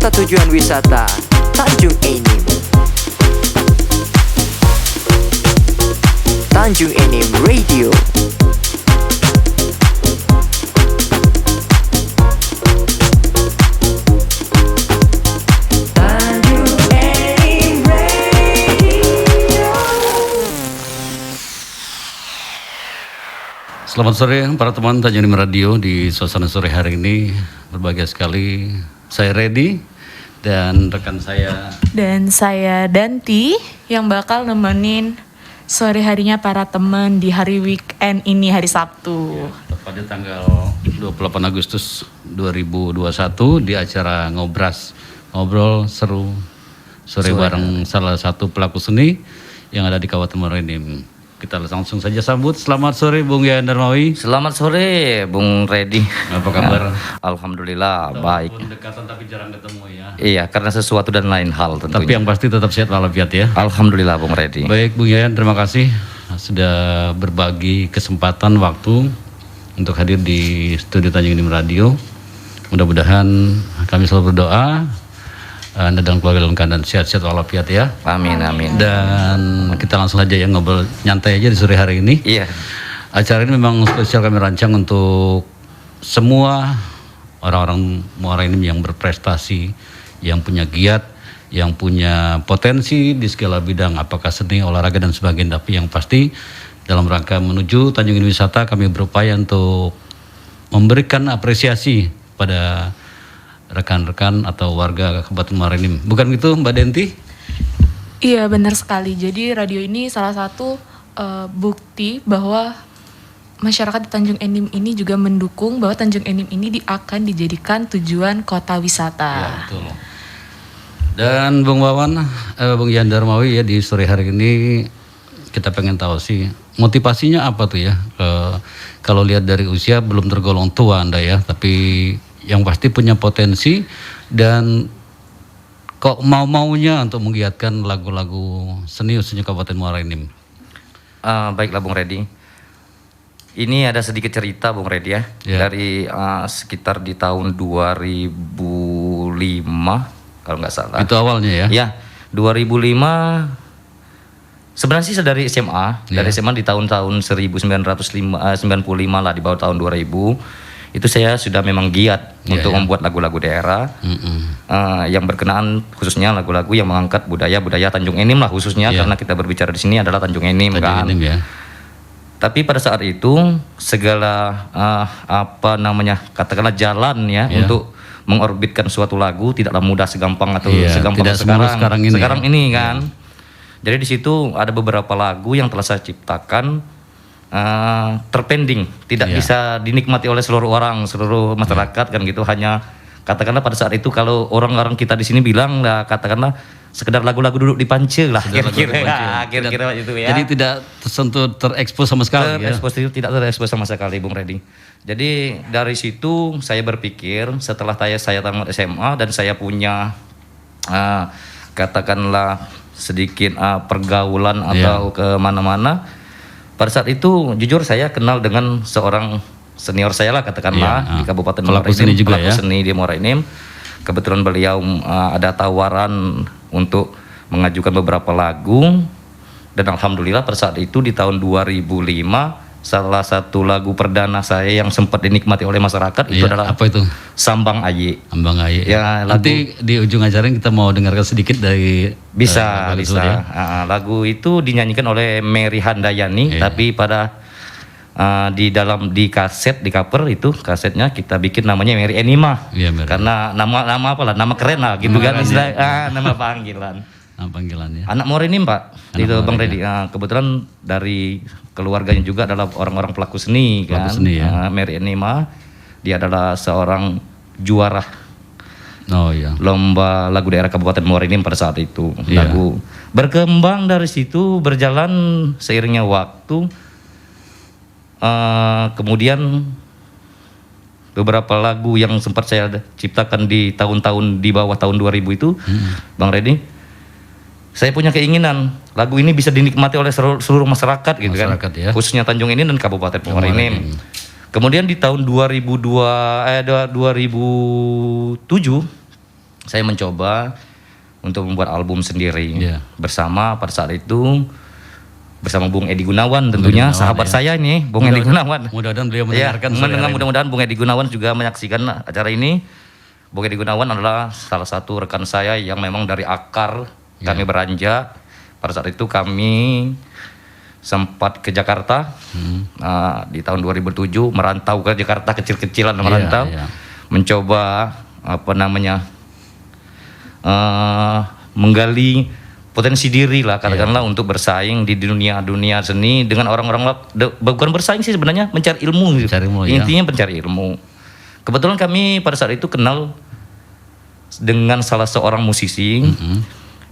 Pusat tujuan wisata Tanjung Enim. Tanjung Enim Radio. Selamat sore para teman Tanjung Enim Radio. Di suasana sore hari ini berbahagia sekali. Saya Reddy dan rekan saya. Dan saya Danti yang bakal nemenin sore harinya para teman di hari weekend ini, hari Sabtu. Ya, pada tanggal 28 Agustus 2021 di acara Ngobras, ngobrol seru sore bareng salah satu pelaku seni yang ada di Kabupaten Muara Enim. Kita langsung saja sambut. Selamat sore Bung Yayan Darmawi. Selamat sore Bung Reddy. Apa kabar? Alhamdulillah baik. Pendekatan tapi jarang ketemu ya. Iya, karena sesuatu dan lain hal tentunya. Tapi yang pasti tetap sehat walafiat ya. Alhamdulillah Bung Reddy. Baik Bung Yayan, terima kasih sudah berbagi kesempatan waktu untuk hadir di studio Tanjung Enim Radio. Mudah-mudahan kami selalu berdoa Anda dan keluarga dalam keadaan sehat-sehat walafiat ya. Amin amin. Dan kita langsung aja ya ngobrol nyantai aja di sore hari ini. Iya. Acara ini memang spesial kami rancang untuk semua orang-orang Muara Enim yang berprestasi, yang punya giat, yang punya potensi di segala bidang, apakah seni, olahraga dan sebagainya. Tapi yang pasti dalam rangka menuju Tanjung Enim Wisata kami berupaya untuk memberikan apresiasi pada rekan-rekan atau warga Kabupaten Muara Enim. Bukan gitu Mbak Denti? Iya, benar sekali. Jadi radio ini salah satu bukti bahwa masyarakat di Tanjung Enim ini juga mendukung bahwa Tanjung Enim ini akan dijadikan tujuan kota wisata. Ya, betul. Dan Bung Wawan, Bung Yayan Darmawi ya, di sore hari ini kita pengen tahu sih motivasinya apa tuh ya. Kalau lihat dari usia belum tergolong tua Anda ya, tapi yang pasti punya potensi dan kok mau-maunya untuk menggiatkan lagu-lagu seni khususnya Kabupaten Muara Enim. Baiklah Bung Reddy. Ini ada sedikit cerita Bung Reddy ya. Dari sekitar di tahun 2005 kalau nggak salah. Itu awalnya ya? Ya, 2005. Sebenarnya sih dari SMA, dari SMA di tahun-tahun 1995 lah, di bawah tahun 2000. Itu saya sudah memang giat untuk membuat lagu-lagu daerah yang berkenaan khususnya lagu-lagu yang mengangkat budaya Tanjung Enim lah khususnya karena kita berbicara di sini adalah Tanjung Enim kan. Enim, ya. Tapi pada saat itu segala katakanlah jalan ya untuk mengorbitkan suatu lagu tidaklah mudah segampang atau segampang sekarang ini kan. Jadi di situ ada beberapa lagu yang telah saya ciptakan terpending, tidak bisa dinikmati oleh seluruh orang, seluruh masyarakat kan gitu. Hanya katakanlah pada saat itu kalau orang-orang kita di sini bilang lah, katakanlah sekedar lagu-lagu duduk di pance lah, kira-kira itu ya. Jadi tidak tersentuh, terekspos sama sekali. Tidak terekspos sama sekali Bung Reddy. Jadi dari situ saya berpikir setelah saya tamat SMA dan saya punya katakanlah sedikit pergaulan atau ke mana-mana. Pada saat itu jujur saya kenal dengan seorang senior saya lah katakanlah di Kabupaten Muara Enim, pelaku seni di Muara Enim. Kebetulan beliau ada tawaran untuk mengajukan beberapa lagu dan alhamdulillah pada saat itu di tahun 2005 salah satu lagu perdana saya yang sempat dinikmati oleh masyarakat itu adalah apa itu? Sambang Aye. Sambang Aye. Ya, nanti di ujung acara kita mau dengarkan sedikit dari bisa. Lagu itu dinyanyikan oleh Mary Handayani, tapi pada di kaset, di cover itu kasetnya kita bikin namanya Mary Enima. Karena nama keren lah gitu kan istilah nama panggilan. Nama panggilannya. Anak Muara Enim Pak. Itu Bang Reddy. Kebetulan dari keluarganya juga adalah orang-orang pelaku seni kan. Mary Enima, dia adalah seorang juara lomba lagu daerah Kabupaten Muara Enim pada saat itu. Lagu berkembang dari situ, berjalan seiringnya waktu. Kemudian beberapa lagu yang sempat saya ciptakan di tahun-tahun di bawah tahun 2000 itu, Bang Reddy, saya punya keinginan lagu ini bisa dinikmati oleh seluruh masyarakat gitu kan, khususnya Tanjung Enim dan Kabupaten Muara Enim. Kemudian di tahun 2007 saya mencoba untuk membuat album sendiri bersama pada saat itu bersama Bung Edi Gunawan tentunya sahabat saya ini Bung Edi Gunawan. Mudah-mudahan beliau mendengarkan. Mudah-mudahan Bung Edi Gunawan juga menyaksikan acara ini. Bung Edi Gunawan adalah salah satu rekan saya yang memang dari akar kami beranjak. Pada saat itu kami sempat ke Jakarta di tahun 2007 merantau ke Jakarta kecil-kecilan merantau mencoba menggali potensi diri lah katakanlah untuk bersaing di dunia seni dengan orang-orang bukan bersaing sih sebenarnya mencari ilmu gitu. Intinya mencari ilmu. Kebetulan kami pada saat itu kenal dengan salah seorang musisi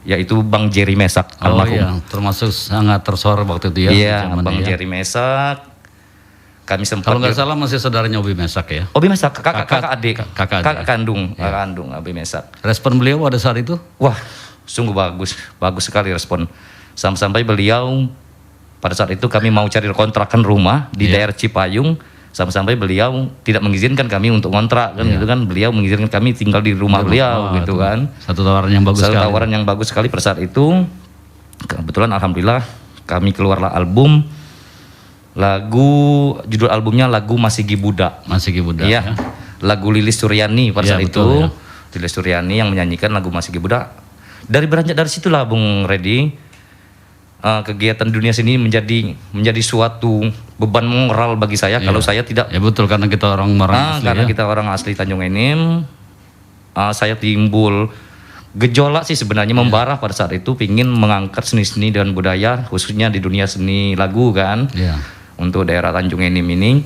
yaitu Bang Jerry Mesak almarhum. Termasuk sangat tersohor waktu itu Iya, Bang Jerry Mesak. Kami sempat kalau nggak salah masih saudaranya Obi Mesak ya. Obi Mesak kakak adik. Kakak kandung Obi Mesak. Respon beliau pada saat itu? Wah, sungguh bagus sekali respon. Sampai beliau pada saat itu kami mau cari kontrakan rumah di daerah Cipayung. Sampai beliau tidak mengizinkan kami untuk kontrak kan gitu kan. Beliau mengizinkan kami tinggal di rumah beliau gitu kan. Satu tawaran yang bagus sekali. Tawaran yang bagus sekali pada saat itu. Kebetulan alhamdulillah kami keluarlah album. Judul albumnya lagu Masigi Budak. Iya. Lagu Lilis Suryani pada saat itu. Lilis Suryani yang menyanyikan lagu Masigi Budak. Beranjak dari situlah Bung Redi, kegiatan dunia seni menjadi suatu beban moral bagi saya kalau saya tidak. Ya betul, karena kita orang asli. Karena kita orang asli Tanjung Enim, saya timbul gejolak sih sebenarnya membara pada saat itu, pingin mengangkat seni-seni dan budaya khususnya di dunia seni lagu kan. Untuk daerah Tanjung Enim ini.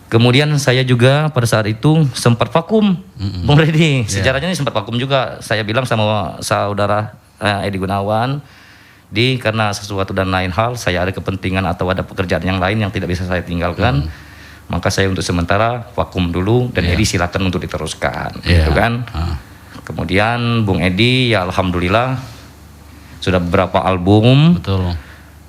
Kemudian saya juga pada saat itu sempat vakum, Bung Redi. Sejarahnya ini sempat vakum juga. Saya bilang sama saudara Edi Gunawan, karena sesuatu dan lain hal, saya ada kepentingan atau ada pekerjaan yang lain yang tidak bisa saya tinggalkan, maka saya untuk sementara vakum dulu dan Edi silakan untuk diteruskan, gitu kan. Kemudian Bung Edi ya alhamdulillah sudah beberapa album. Betul.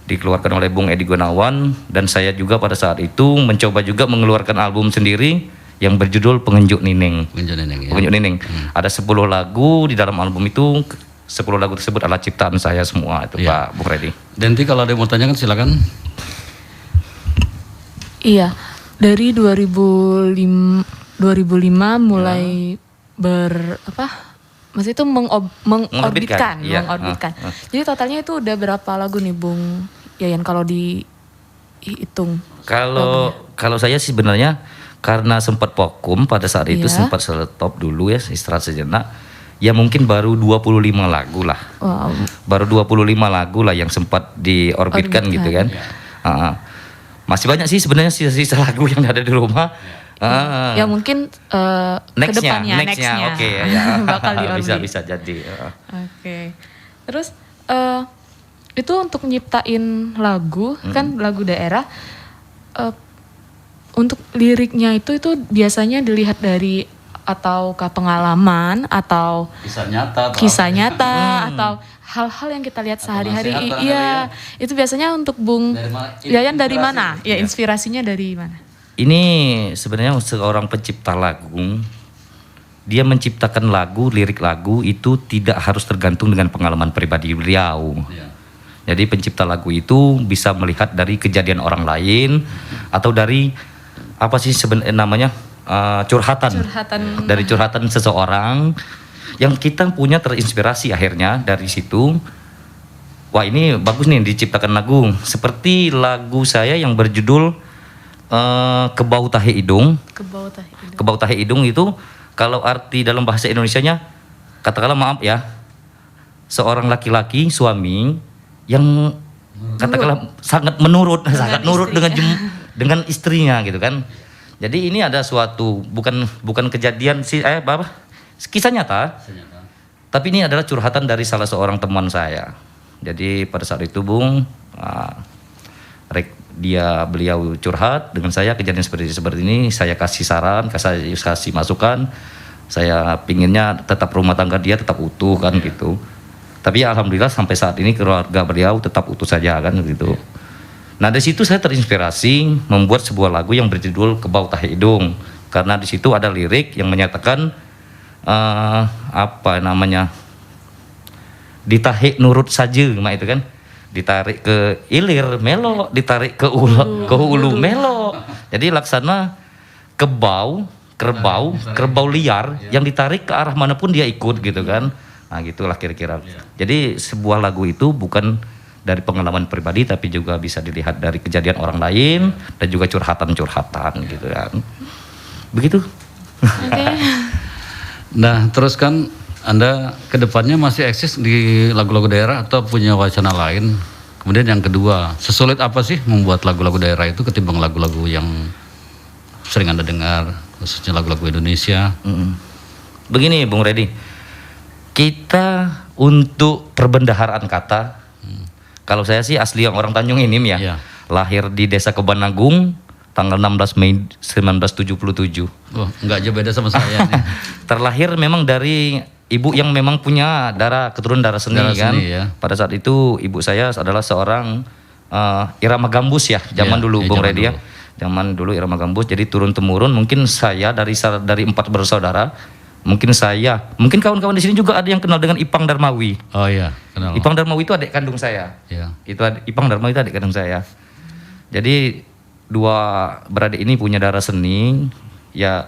Dikeluarkan oleh Bung Edi Gunawan, dan saya juga pada saat itu mencoba juga mengeluarkan album sendiri yang berjudul Pengunjuk Nining. Pengunjuk Nining. Ada 10 lagu di dalam album itu. 10 lagu tersebut adalah ciptaan saya semua itu Pak Bung Redi. Denti kalau ada yang mau tanyakan silakan. Iya, dari 2005 mulai Mas itu mengorbitkan. Jadi totalnya itu udah berapa lagu nih Bung Yayan kalau dihitung? Kalau saya sih sebenarnya karena sempat vakum pada saat itu, sempat stop dulu ya, istirahat sejenak. Ya mungkin baru 25 lagu lah. Wow. Baru 25 lagu lah yang sempat diorbitkan gitu kan. Masih banyak sih sebenarnya sisa-sisa lagu yang ada di rumah. Ya mungkin kedepannya nextnya. Oke, ya. Bakal diorbit. bisa jadi. Oke. Terus itu untuk nyiptain lagu kan lagu daerah. Untuk liriknya itu biasanya dilihat dari ataukah pengalaman atau kisah nyata atau hal-hal yang kita lihat sehari-hari. Iya, itu biasanya untuk Bung Yayan dari mana? Ya inspirasinya dari mana? Ini sebenarnya seorang pencipta lagu, dia menciptakan lagu, lirik lagu itu tidak harus tergantung dengan pengalaman pribadi beliau. Jadi pencipta lagu itu bisa melihat dari kejadian orang lain atau dari apa sih sebenarnya namanya curhatan. Dari curhatan seseorang yang kita punya terinspirasi akhirnya dari situ. Wah ini bagus nih diciptakan lagu. Seperti lagu saya yang berjudul Kebau Tahe Idung. Kebau Tahe Idung itu kalau arti dalam bahasa Indonesianya, katakanlah maaf ya, seorang laki-laki suami yang katakanlah sangat menurut dengan istrinya gitu kan. Jadi ini ada suatu bukan kejadian sih kisah nyata. Tapi ini adalah curhatan dari salah seorang teman saya. Jadi pada saat itu Bung beliau curhat dengan saya kejadian seperti ini, saya kasih saran, kasih masukan. Saya pinginnya tetap rumah tangga dia tetap utuh kan gitu. Tapi ya alhamdulillah sampai saat ini keluarga beliau tetap utuh saja kan gitu. Nah dari situ saya terinspirasi membuat sebuah lagu yang berjudul Kebau Tahe Idung, karena di situ ada lirik yang menyatakan apa namanya, ditarik nurut saja mak itu kan, ditarik ke ilir melo, ditarik ke hulu melo. Jadi laksana kerbau liar yang ditarik ke arah manapun dia ikut gitu kan. Nah gitulah kira-kira. Jadi sebuah lagu itu bukan dari pengalaman pribadi tapi juga bisa dilihat dari kejadian orang lain dan juga curhatan-curhatan gitu kan. Begitu. Nah, terus kan Anda kedepannya masih eksis di lagu-lagu daerah atau punya wacana lain? Kemudian yang kedua, sesulit apa sih membuat lagu-lagu daerah itu ketimbang lagu-lagu yang sering Anda dengar, khususnya lagu-lagu Indonesia? Begini Bung Redi, kita untuk perbendaharaan kata, kalau saya sih asli orang Tanjung Enim ya, lahir di Desa Kebanagung, tanggal 16 Mei 1977. Oh, enggak jauh beda sama saya nih. Terlahir memang dari ibu yang memang punya keturunan darah seni kan. Ya. Pada saat itu ibu saya adalah seorang irama gambus ya, zaman dulu Bung Redi ya. Zaman dulu irama gambus, jadi turun temurun. Mungkin saya dari 4 bersaudara, mungkin kawan-kawan di sini juga ada yang kenal dengan Ipang Darmawi. Oh iya, kenal. Ipang Darmawi itu adik kandung saya. Iya. Ipang Darmawi itu adik kandung saya. Jadi dua beradik ini punya darah seni, ya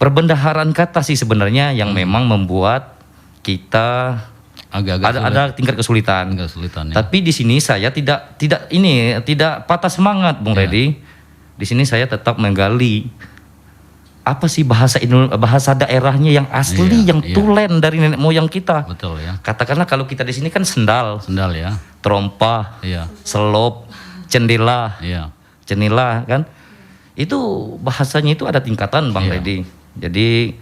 perbendaharaan kata sih sebenarnya yang memang membuat kita agak-agak ada tingkat kesulitan. Ya. Tapi di sini saya tidak patah semangat Bung Redi. Di sini saya tetap menggali apa sih bahasa daerahnya yang asli, yang tulen dari nenek moyang kita. Betul ya. Katakanlah kalau kita di sini kan sendal ya, trompa, selop, cendela, cenila kan, itu bahasanya itu ada tingkatan Bang Redi. Jadi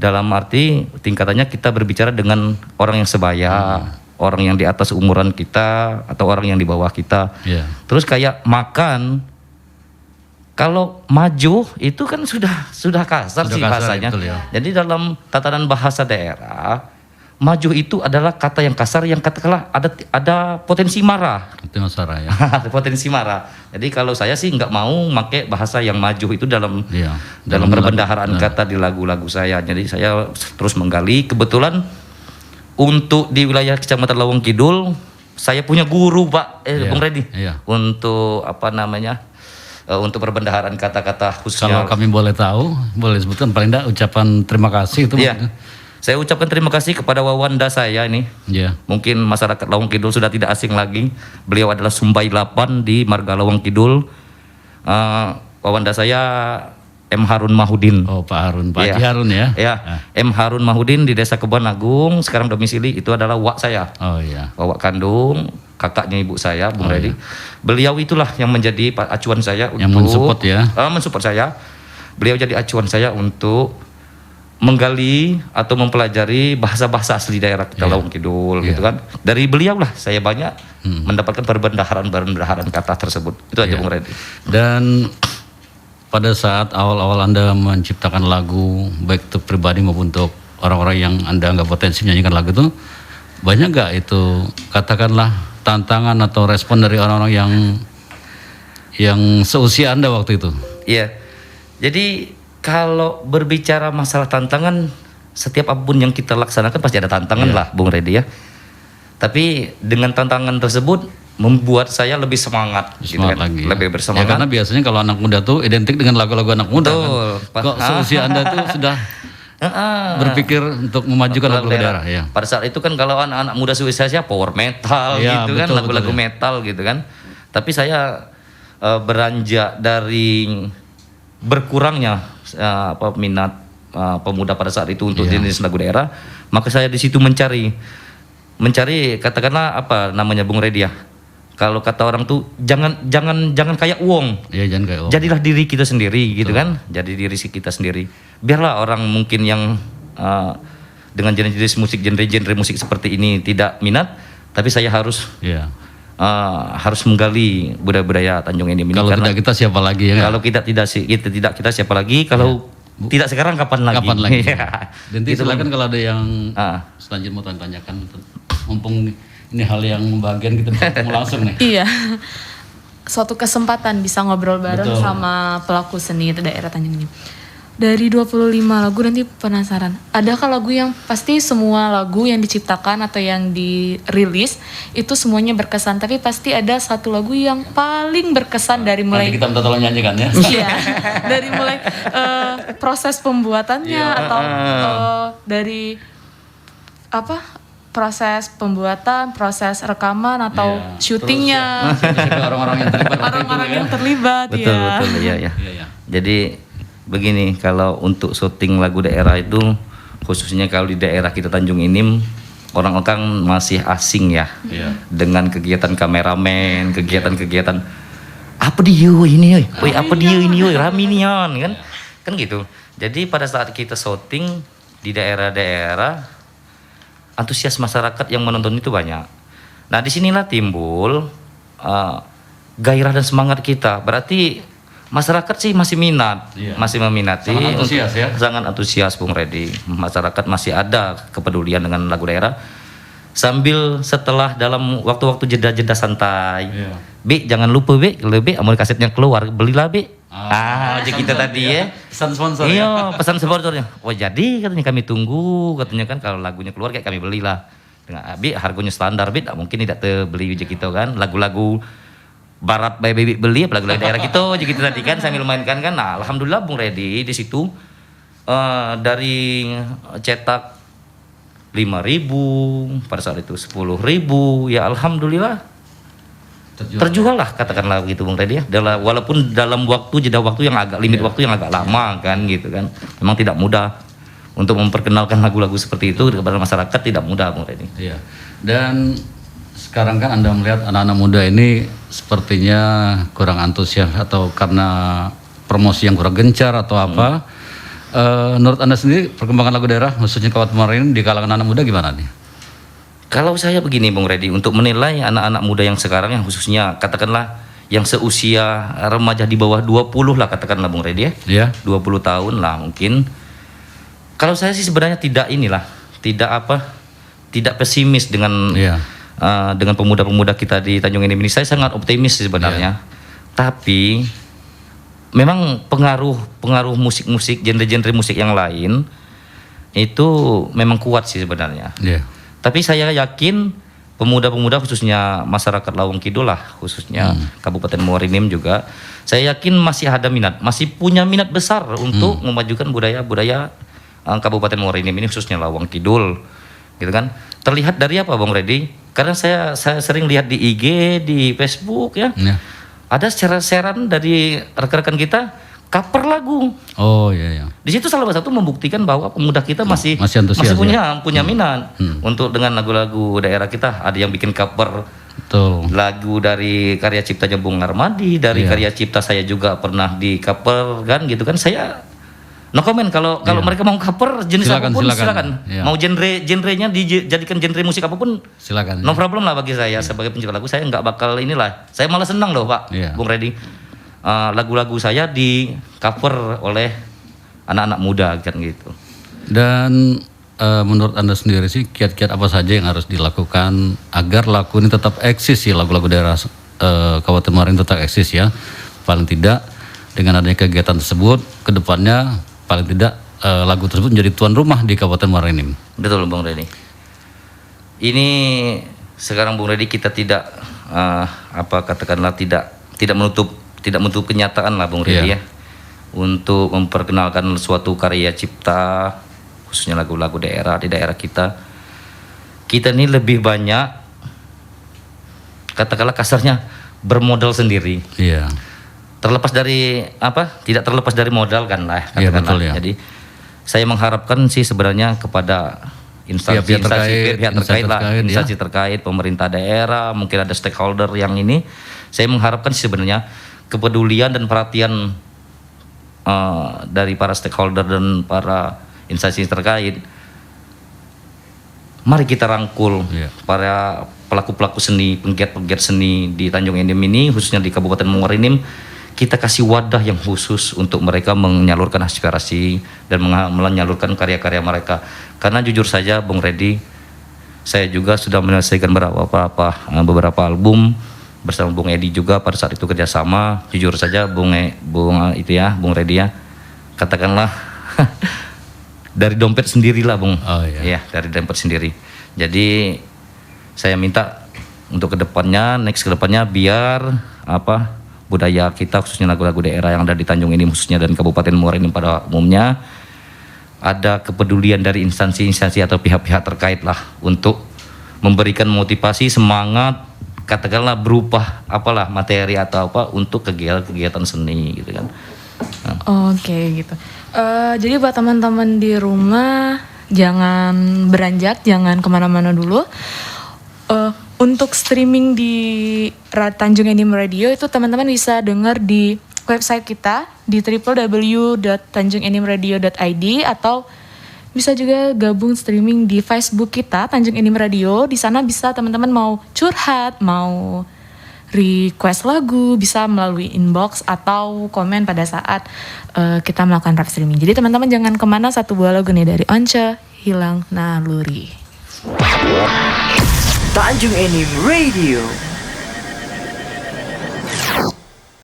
dalam arti tingkatannya kita berbicara dengan orang yang sebaya, orang yang di atas umuran kita atau orang yang di bawah kita. Terus kayak makan, kalau maju itu kan sudah kasar sih bahasanya. Jadi dalam tatanan bahasa daerah, maju itu adalah kata yang kasar yang katakanlah ada potensi marah. Ada potensi marah. Jadi kalau saya sih nggak mau pakai bahasa yang maju itu dalam perbendaharaan kata di lagu-lagu saya. Jadi saya terus menggali. Kebetulan untuk di wilayah Kecamatan Lawang Kidul saya punya guru Pak Bung Redi. Untuk untuk perbendaharaan kata-kata khususnya. Kalau kami boleh tahu, boleh sebutkan paling tidak ucapan terima kasih itu. Saya ucapkan terima kasih kepada Wawanda saya ini. Mungkin masyarakat Lawang Kidul sudah tidak asing lagi. Beliau adalah Sumbai 8 di Marga Lawang Kidul. Wawanda saya M. Harun Mahudin. Oh Pak Harun, Pak Haji Harun ya. M. Harun Mahudin di Desa Kebanagung. Sekarang domisili itu adalah wak saya. Wak kandung, kakaknya ibu saya, Bung Redi. Beliau itulah yang menjadi acuan saya yang untuk mensupport saya. Beliau jadi acuan saya untuk menggali atau mempelajari bahasa-bahasa asli daerah kita Lawang Kidul gitu kan. Dari beliau lah saya banyak mendapatkan perbendaharaan kata tersebut. Itu aja Bung Redi. Dan pada saat awal-awal Anda menciptakan lagu, baik untuk pribadi maupun untuk orang-orang yang Anda anggap potensi menyanyikan lagu itu, banyak gak itu katakanlah tantangan atau respon dari orang-orang yang seusia Anda waktu itu? Iya. Jadi kalau berbicara masalah tantangan, setiap apapun yang kita laksanakan pasti ada tantangan lah Bung Redi ya. Tapi dengan tantangan tersebut membuat saya lebih semangat gitu kan? Lagi, lebih bersemangat. Karena biasanya kalau anak muda tuh identik dengan lagu-lagu anak muda. Kan? Kok seusia Anda tuh sudah berpikir untuk memajukan lagu-lagu daerah ya. Pada saat itu kan kalau anak-anak muda seusia saya power metal gitu kan, lagu-lagu metal gitu kan. Tapi saya beranjak dari berkurangnya minat pemuda pada saat itu untuk jenis lagu daerah, maka saya di situ mencari katakanlah Bung Redi ya. Kalau kata orang tuh jangan kayak uang. Jangan kayak uang. Jadilah diri kita sendiri gitu kan. Jadi diri kita sendiri. Biarlah orang mungkin yang dengan jenis genre musik seperti ini tidak minat, tapi saya harus harus menggali budaya-budaya Tanjung Enim ini. Kalau tidak kita siapa lagi ya? Kalau kita tidak siapa lagi? Kalau tidak sekarang kapan lagi? Dan silakan kalau ada yang selanjutnya mau tanyakan, mumpung ini hal yang bagian kita bisa ketemu langsung nih. Iya. Suatu kesempatan bisa ngobrol bareng sama pelaku seni daerah Tanjung Enim. Dari 25 lagu nanti penasaran. Adakah lagu yang pasti semua lagu yang diciptakan atau yang dirilis itu semuanya berkesan, tapi pasti ada satu lagu yang paling berkesan dari mulai Nanti kita minta tolong nyanyikan ya. Iya, dari mulai proses pembuatannya atau dari proses pembuatan, proses rekaman atau syutingnya. Orang-orang yang terlibat. Orang-orang yang terlibat Betul, iya. Jadi begini, kalau untuk syuting lagu daerah itu, khususnya kalau di daerah kita Tanjung Enim, orang-orang masih asing ya, dengan kegiatan kameramen, kegiatan apa dia ini, apa dia ini, raminian kan gitu. Jadi pada saat kita syuting di daerah-daerah, antusias masyarakat yang menonton itu banyak. Nah disinilah timbul gairah dan semangat kita. Berarti masyarakat sih masih minat, masih meminati, sangat antusias Bung Redi. Masyarakat masih ada kepedulian dengan lagu daerah. Sambil setelah dalam waktu-waktu jeda-jeda santai, Bi jangan lupa Bi, mau kasetnya keluar, belilah Bi. Aja kita tadi ya. Pesan sponsor. Iya, pesan sponsornya. Oh jadi katanya kami tunggu, katanya kan kalau lagunya keluar kayak kami belilah. Dengan Bi harganya standar Bi, mungkin tidak terbeli aja kita kan. Lagu-lagu barat baby beli lagu-lagu daerah gitu aja gitu tadi kan sambil mainkan kan. Nah alhamdulillah Bung Redi di situ dari cetak 5.000 pada saat itu 10.000 ya alhamdulillah terjual lah katakanlah begitu Bung Redi ya. Walaupun dalam jeda waktu yang agak limit waktu yang agak lama kan gitu kan. Memang tidak mudah untuk memperkenalkan lagu-lagu seperti itu kepada masyarakat, tidak mudah Bung Redi. Iya. Dan sekarang kan Anda melihat anak-anak muda ini sepertinya kurang antusias atau karena promosi yang kurang gencar atau apa. Menurut Anda sendiri perkembangan lagu daerah khususnya Kabupaten Muara Enim di kalangan anak muda gimana nih? Kalau saya begini Bung Redi, untuk menilai anak-anak muda yang sekarang yang khususnya katakanlah yang seusia remaja di bawah 20 lah katakanlah Bung Redi ya. Iya. 20 tahun lah mungkin. Kalau saya sih sebenarnya tidak pesimis dengan dengan pemuda-pemuda kita di Tanjung Enim ini. Saya sangat optimis sebenarnya. Tapi memang pengaruh musik-musik, genre-genre musik yang lain itu memang kuat sih sebenarnya. Tapi saya yakin pemuda-pemuda khususnya masyarakat Lawang Kidul lah, khususnya Kabupaten Muara Enim juga, saya yakin masih ada minat, masih punya minat besar untuk memajukan budaya-budaya Kabupaten Muara Enim ini khususnya Lawang Kidul, gitu kan? Terlihat dari apa Bung Redi? Karena saya sering lihat di IG, di Facebook ya. Ada share-sharean dari rekan-rekan kita cover lagu. Oh iya. Di situ salah satu membuktikan bahwa pemuda kita masih antusias, punya minat untuk dengan lagu-lagu daerah kita. Ada yang bikin cover lagu dari karya ciptanya Bung Armadi, dari karya cipta saya juga pernah di cover kan gitu kan. Saya no comment kalau mereka mau cover jenis apapun silakan. Mau genrenya dijadikan genre musik apapun silakan. No problem lah bagi saya sebagai pencipta lagu. Saya nggak bakal inilah. Saya malah senang loh Pak Bung Redi. Lagu-lagu saya di cover oleh anak-anak muda kan gitu. Dan menurut Anda sendiri sih kiat-kiat apa saja yang harus dilakukan agar lagu ini tetap eksis sih, lagu-lagu daerah Kabupaten Muara Enim tetap eksis ya. Paling tidak dengan adanya kegiatan tersebut kedepannya paling tidak lagu tersebut menjadi tuan rumah di Kabupaten Muara Enim. Betul Bung Redi. Ini sekarang Bung Redi kita tidak tidak menutup kenyataan lah Bung Redi ya. Untuk memperkenalkan suatu karya cipta khususnya lagu-lagu daerah di daerah kita. Kita ini lebih banyak katakanlah kasarnya bermodal sendiri. Terlepas dari tidak terlepas dari modal kan lah katakanlah. Jadi saya mengharapkan sih sebenarnya kepada instansi terkait pemerintah daerah, mungkin ada stakeholder yang ini, saya mengharapkan sih sebenarnya kepedulian dan perhatian dari para stakeholder dan para instansi terkait. Mari kita rangkul para pelaku-pelaku seni, penggiat-penggiat seni di Tanjung Enim ini, khususnya di Kabupaten Muara Enim. Kita kasih wadah yang khusus untuk mereka menyalurkan aspirasi dan menyalurkan karya-karya mereka. Karena jujur saja Bung Redi, saya juga sudah menyelesaikan beberapa album bersama Bung Edi juga pada saat itu kerjasama. Jujur saja Bung Redi ya, katakanlah Dari dompet sendiri lah, Bung. Oh, iya. Ya, dari dompet sendiri. Jadi saya minta untuk kedepannya, next kedepannya biar budaya kita khususnya lagu-lagu daerah yang ada di Tanjung Enim khususnya dan Kabupaten Muara Enim pada umumnya ada kepedulian dari instansi-instansi atau pihak-pihak terkait lah untuk memberikan motivasi, semangat, katakanlah berupa materi atau untuk kegiatan-kegiatan seni gitu kan. Oke gitu. Jadi buat teman-teman di rumah jangan beranjak, jangan kemana-mana dulu. Untuk streaming di Tanjung Enim Radio itu teman-teman bisa dengar di website kita di www.tanjungenimradio.id atau bisa juga gabung streaming di Facebook kita Tanjung Enim Radio. Di sana bisa teman-teman mau curhat, mau request lagu bisa melalui inbox atau komen pada saat kita melakukan live streaming. Jadi teman-teman jangan kemana, satu buah lagu nih dari Once Hilang Naluri. Tanjung Enim Radio.